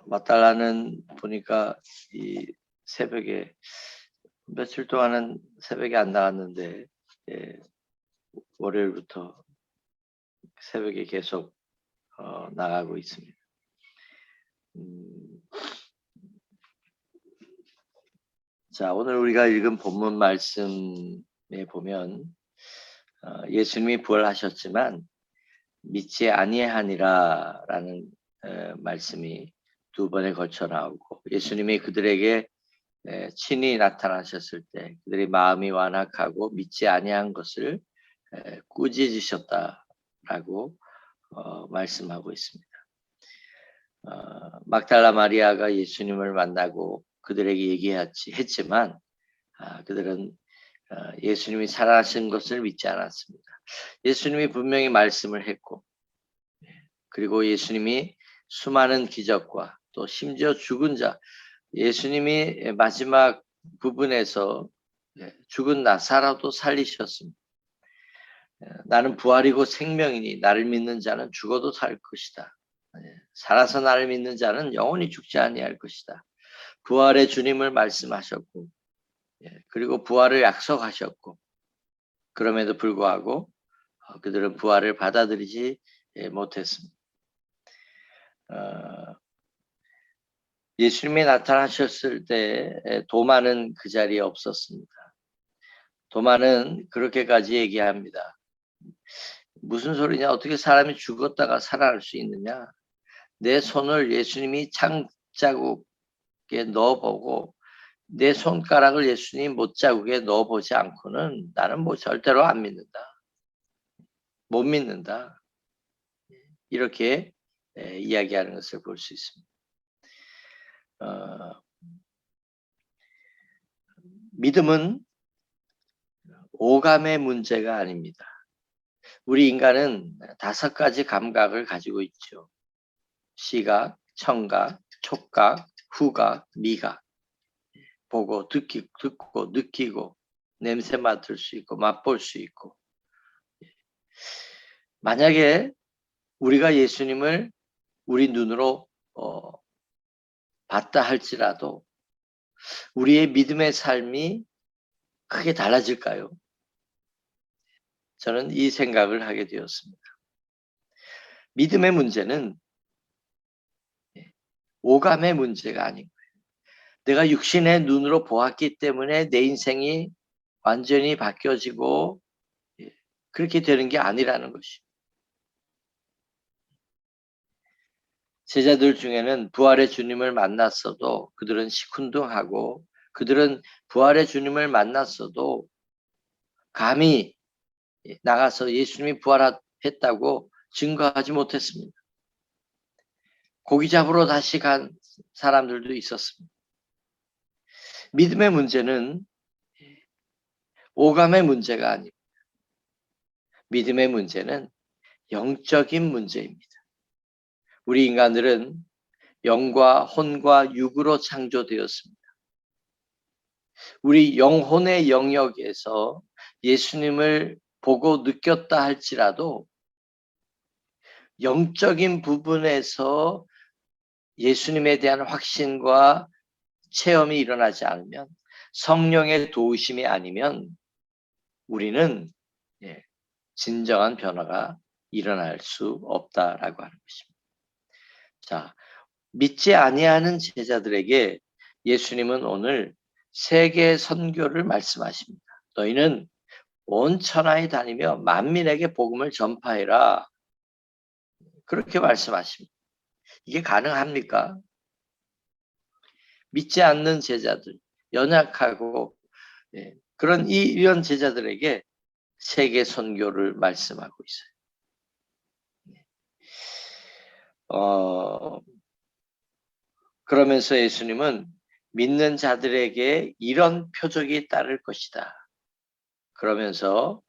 막달라는 보니까 이 새벽에 며칠 동안은 새벽에 안 나갔는데 월요일부터 새벽에 계속 나가고 있습니다. 자, 오늘 우리가 읽은 본문 말씀에 보면 예수님이 부활하셨지만 믿지 아니하니라라는 말씀이 두 번에 걸쳐 나오고, 예수님이 그들에게 친히 나타나셨을 때 그들의 마음이 완악하고 믿지 아니한 것을 꾸짖으셨다라고 말씀하고 있습니다. 막달라 마리아가 예수님을 만나고 그들에게 얘기했지만 그들은 예수님이 살아나신 것을 믿지 않았습니다. 예수님이 분명히 말씀을 했고, 그리고 예수님이 수많은 기적과 또 심지어 죽은 자, 예수님이 마지막 부분에서 죽은 나사로도 살리셨습니다. 나는 부활이고 생명이니 나를 믿는 자는 죽어도 살 것이다. 살아서 나를 믿는 자는 영원히 죽지 아니할 것이다. 부활의 주님을 말씀하셨고, 그리고 부활을 약속하셨고, 그럼에도 불구하고 그들은 부활을 받아들이지 못했습니다. 예수님이 나타나셨을 때 도마는 그 자리에 없었습니다. 도마는 그렇게까지 얘기합니다. 무슨 소리냐? 어떻게 사람이 죽었다가 살아날 수 있느냐? 내 손을 예수님이 창자국에 넣어보고 내 손가락을 예수님 못자국에 넣어보지 않고는 나는 뭐 절대로 안 믿는다. 못 믿는다. 이렇게 이야기하는 것을 볼 수 있습니다. 믿음은 오감의 문제가 아닙니다. 우리 인간은 5가지 감각을 가지고 있죠. 시각, 청각, 촉각, 후각, 미각. 보고 듣고 느끼고 냄새 맡을 수 있고 맛볼 수 있고. 만약에 우리가 예수님을 우리 눈으로 봤다 할지라도 우리의 믿음의 삶이 크게 달라질까요? 저는 이 생각을 하게 되었습니다. 믿음의 문제는 오감의 문제가 아닌 거예요. 내가 육신의 눈으로 보았기 때문에 내 인생이 완전히 바뀌어지고 그렇게 되는 게 아니라는 것이죠. 제자들 중에는 부활의 주님을 만났어도 그들은 시큰둥하고, 그들은 부활의 주님을 만났어도 감히 나가서 예수님이 부활했다고 증거하지 못했습니다. 고기 잡으러 다시 간 사람들도 있었습니다. 믿음의 문제는 오감의 문제가 아닙니다. 믿음의 문제는 영적인 문제입니다. 우리 인간들은 영과 혼과 육으로 창조되었습니다. 우리 영혼의 영역에서 예수님을 보고 느꼈다 할지라도 영적인 부분에서 예수님에 대한 확신과 체험이 일어나지 않으면, 성령의 도우심이 아니면 우리는 진정한 변화가 일어날 수 없다라고 하는 것입니다. 자, 믿지 아니하는 제자들에게 예수님은 오늘 세계 선교를 말씀하십니다. 너희는 온 천하에 다니며 만민에게 복음을 전파해라. 그렇게 말씀하십니다. 이게 가능합니까? 믿지 않는 제자들, 연약하고 그런 이런 제자들에게 세계 선교를 말씀하고 있어요. 그러면서 예수님은 믿는 자들에게 이런 표적이 따를 것이다. 그러면서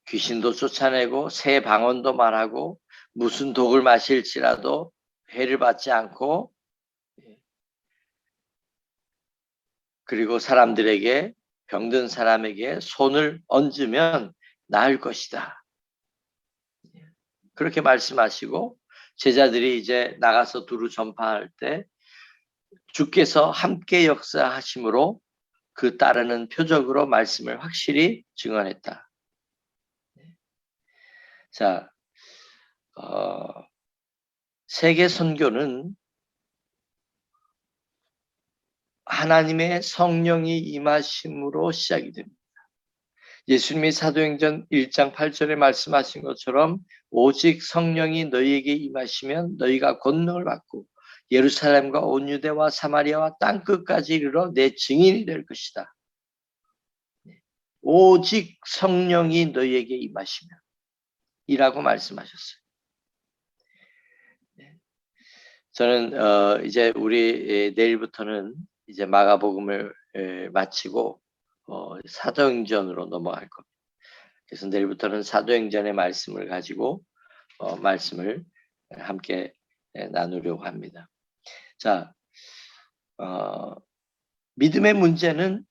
귀신도 쫓아내고 새 방언도 말하고 무슨 독을 마실지라도 해를 받지 않고, 그리고 사람들에게, 병든 사람에게 손을 얹으면 나을 것이다. 그렇게 말씀하시고 제자들이 이제 나가서 두루 전파할 때 주께서 함께 역사하심으로 그 따르는 표적으로 말씀을 확실히 증언했다. 자, 세계 선교는 하나님의 성령이 임하심으로 시작이 됩니다. 예수님이 사도행전 1장 8절에 말씀하신 것처럼 오직 성령이 너희에게 임하시면 너희가 권능을 받고 예루살렘과 온 유대와 사마리아와 땅끝까지 이르러 내 증인이 될 것이다. 오직 성령이 너희에게 임하시면 이라고 말씀하셨어요. 저는 이제 우리 내일부터는 이제 마가복음을 마치고 사도행전으로 넘어갈 겁니다. 그래서 내일부터는 사도행전의 말씀을 가지고 말씀을 함께 나누려고 합니다. 자, 믿음의 문제는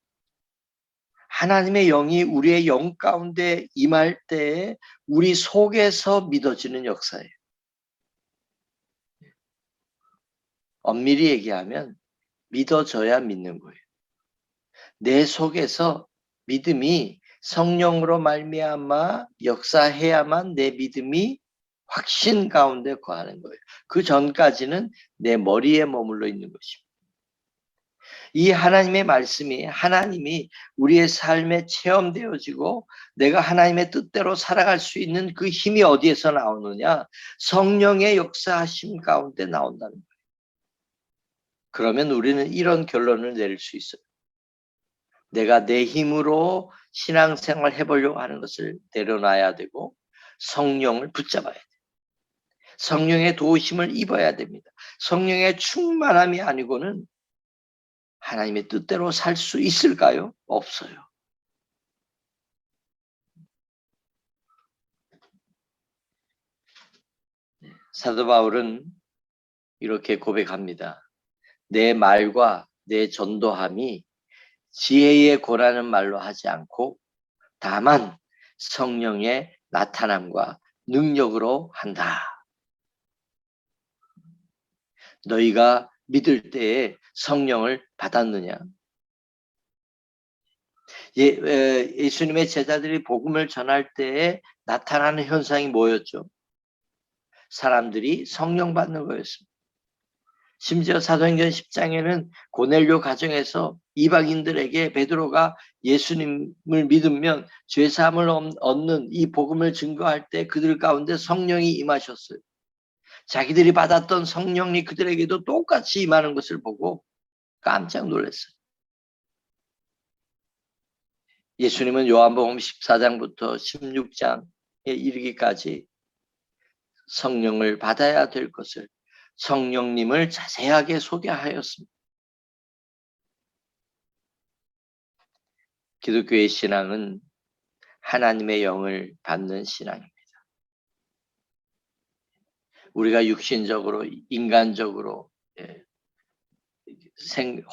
하나님의 영이 우리의 영 가운데 임할 때에 우리 속에서 믿어지는 역사예요. 엄밀히 얘기하면 믿어져야 믿는 거예요. 내 속에서 믿음이 성령으로 말미암아 역사해야만 내 믿음이 확신 가운데 거하는 거예요. 그 전까지는 내 머리에 머물러 있는 것입니다. 이 하나님의 말씀이 하나님이 우리의 삶에 체험되어지고 내가 하나님의 뜻대로 살아갈 수 있는 그 힘이 어디에서 나오느냐? 성령의 역사하심 가운데 나온다는 거예요. 그러면 우리는 이런 결론을 내릴 수 있어요. 내가 내 힘으로 신앙생활 해보려고 하는 것을 내려놔야 되고 성령을 붙잡아야 돼요. 성령의 도우심을 입어야 됩니다. 성령의 충만함이 아니고는 하나님의 뜻대로 살 수 있을까요? 없어요. 사도 바울은 이렇게 고백합니다. 내 말과 내 전도함이 지혜의 고라는 말로 하지 않고 다만 성령의 나타남과 능력으로 한다. 너희가 믿을 때에 성령을 받았느냐? 예수님의 제자들이 복음을 전할 때에 나타나는 현상이 뭐였죠? 사람들이 성령 받는 거였습니다. 심지어 사도행전 10장에는 고넬료 가정에서 이방인들에게 베드로가 예수님을 믿으면 죄사함을 얻는 이 복음을 증거할 때 그들 가운데 성령이 임하셨어요. 자기들이 받았던 성령이 그들에게도 똑같이 임하는 것을 보고 깜짝 놀랐어요. 예수님은 요한복음 14장부터 16장에 이르기까지 성령을 받아야 될 것을 성령님을 자세하게 소개하였습니다. 기독교의 신앙은 하나님의 영을 받는 신앙입니다. 우리가 육신적으로, 인간적으로,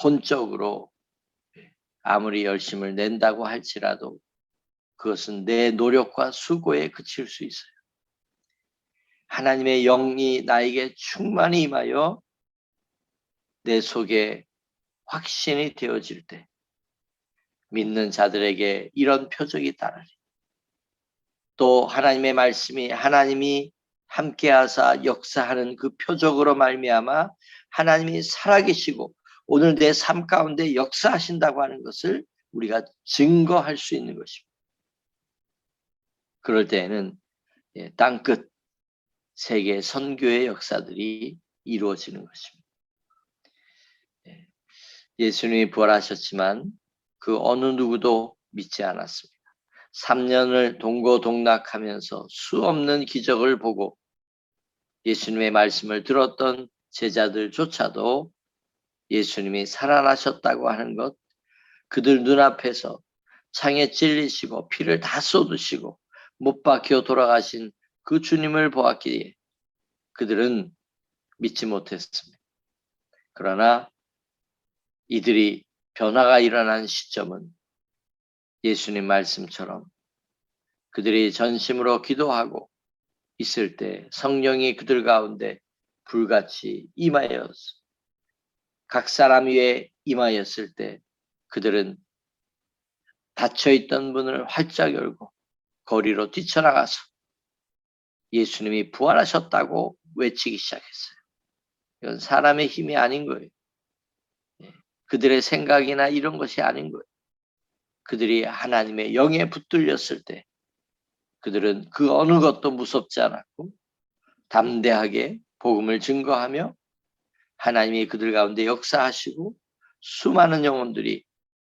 혼적으로 아무리 열심을 낸다고 할지라도 그것은 내 노력과 수고에 그칠 수 있어요. 하나님의 영이 나에게 충만히 임하여 내 속에 확신이 되어질 때 믿는 자들에게 이런 표적이 따르리. 또 하나님의 말씀이 하나님이 함께하사 역사하는 그 표적으로 말미암아 하나님이 살아계시고 오늘 내 삶 가운데 역사하신다고 하는 것을 우리가 증거할 수 있는 것입니다. 그럴 때에는 땅끝 세계 선교의 역사들이 이루어지는 것입니다. 예수님이 부활하셨지만 그 어느 누구도 믿지 않았습니다. 3년을 동고동락하면서 수없는 기적을 보고 예수님의 말씀을 들었던 제자들조차도 예수님이 살아나셨다고 하는 것, 그들 눈앞에서 창에 찔리시고 피를 다 쏟으시고 못 박혀 돌아가신 그 주님을 보았기에 그들은 믿지 못했습니다. 그러나 이들이 변화가 일어난 시점은 예수님 말씀처럼 그들이 전심으로 기도하고 있을 때 성령이 그들 가운데 불같이 임하여 각 사람 위에 임하였을 때 그들은 닫혀있던 문을 활짝 열고 거리로 뛰쳐나가서 예수님이 부활하셨다고 외치기 시작했어요. 이건 사람의 힘이 아닌 거예요. 그들의 생각이나 이런 것이 아닌 거예요. 그들이 하나님의 영에 붙들렸을 때 그들은 그 어느 것도 무섭지 않았고 담대하게 복음을 증거하며 하나님이 그들 가운데 역사하시고 수많은 영혼들이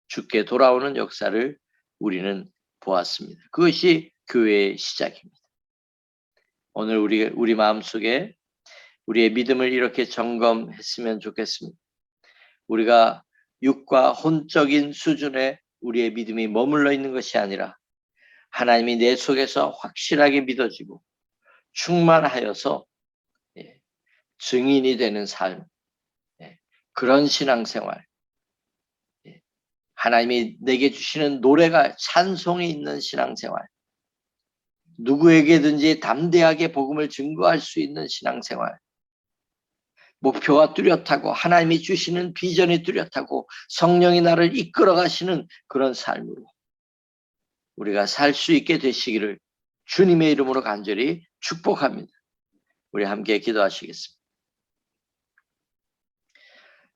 주께 돌아오는 역사를 우리는 보았습니다. 그것이 교회의 시작입니다. 오늘 우리 마음속에 우리의 믿음을 이렇게 점검했으면 좋겠습니다. 우리가 육과 혼적인 수준의 우리의 믿음이 머물러 있는 것이 아니라 하나님이 내 속에서 확실하게 믿어지고 충만하여서 증인이 되는 삶, 그런 신앙생활, 하나님이 내게 주시는 노래가 찬송이 있는 신앙생활, 누구에게든지 담대하게 복음을 증거할 수 있는 신앙생활, 목표가 뚜렷하고 하나님이 주시는 비전이 뚜렷하고 성령이 나를 이끌어 가시는 그런 삶으로 우리가 살 수 있게 되시기를 주님의 이름으로 간절히 축복합니다. 우리 함께 기도하시겠습니다.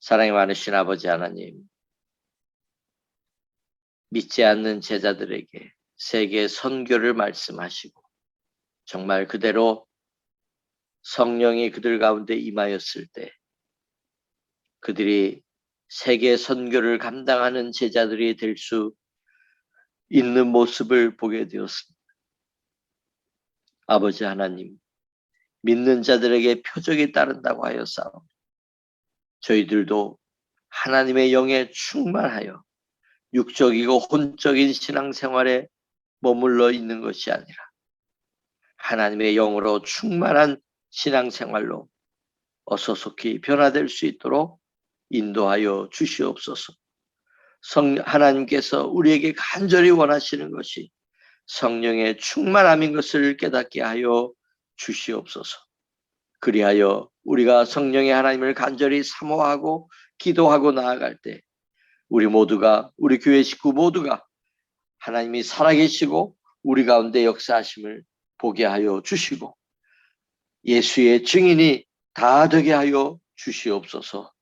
사랑이 많으신 아버지 하나님, 믿지 않는 제자들에게 세계 선교를 말씀하시고 정말 그대로 성령이 그들 가운데 임하였을 때 그들이 세계 선교를 감당하는 제자들이 될 수 있는 모습을 보게 되었습니다. 아버지 하나님, 믿는 자들에게 표적이 따른다고 하였사오니 저희들도 하나님의 영에 충만하여 육적이고 혼적인 신앙생활에 머물러 있는 것이 아니라 하나님의 영으로 충만한 신앙생활로 어서 속히 변화될 수 있도록 인도하여 주시옵소서. 하나님께서 우리에게 간절히 원하시는 것이 성령의 충만함인 것을 깨닫게 하여 주시옵소서. 그리하여 우리가 성령의 하나님을 간절히 사모하고 기도하고 나아갈 때 우리 모두가, 우리 교회 식구 모두가 하나님이 살아계시고 우리 가운데 역사하심을 보게 하여 주시고 예수의 증인이 다 되게 하여 주시옵소서.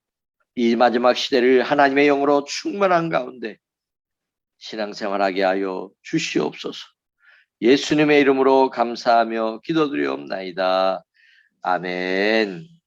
이 마지막 시대를 하나님의 영으로 충만한 가운데 신앙생활하게 하여 주시옵소서. 예수님의 이름으로 감사하며 기도드리옵나이다. 아멘.